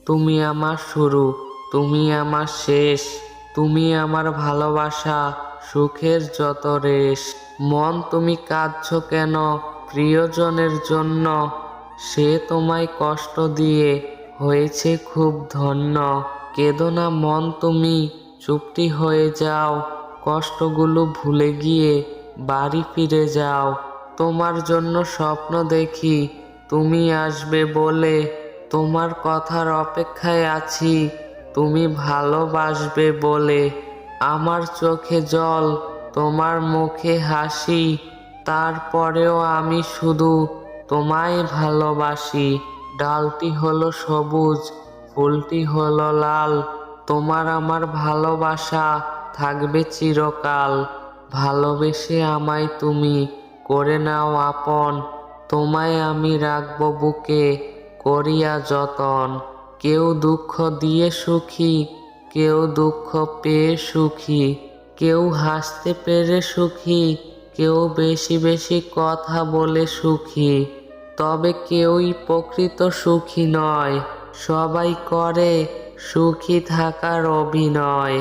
তুমি আমার শুরু, তুমি আমার শেষ, তুমি আমার ভালোবাসা, সুখের যত রেশ। মন তুমি কাঁদছো কেন প্রিয়জনের জন্য? সে তোমায় কষ্ট দিয়ে হয়েছে খুব ধন্য। কেঁদো না মন তুমি, চুপটি হয়ে যাও, কষ্টগুলো ভুলে গিয়ে বাড়ি ফিরে যাও। তোমার জন্য স্বপ্ন দেখি তুমি আসবে বলে, তোমার কথার অপেক্ষায় আছি তুমি ভালোবাসবে বলে। আমার চোখে জল, তোমার মুখে হাসি, তারপরেও আমি শুধু তোমায় ভালোবাসি। ডালটি হলো সবুজ, ফুলটি হলো লাল, তোমার আমার ভালোবাসা থাকবে চিরকাল। ভালোবেসে আমায় তুমি করে নাও আপন, তোমায় আমি রাখবো বুকে করিয়া যতন। কেউ দুঃখ দিয়ে সুখী, কেউ দুঃখ পেয়ে সুখী, কেউ হাসতে পেরে সুখী, কেউ বেশি বেশি কথা বলে সুখী। তবে কেউই প্রকৃত সুখী নয়, সবাই করে সুখী থাকার অভিনয়।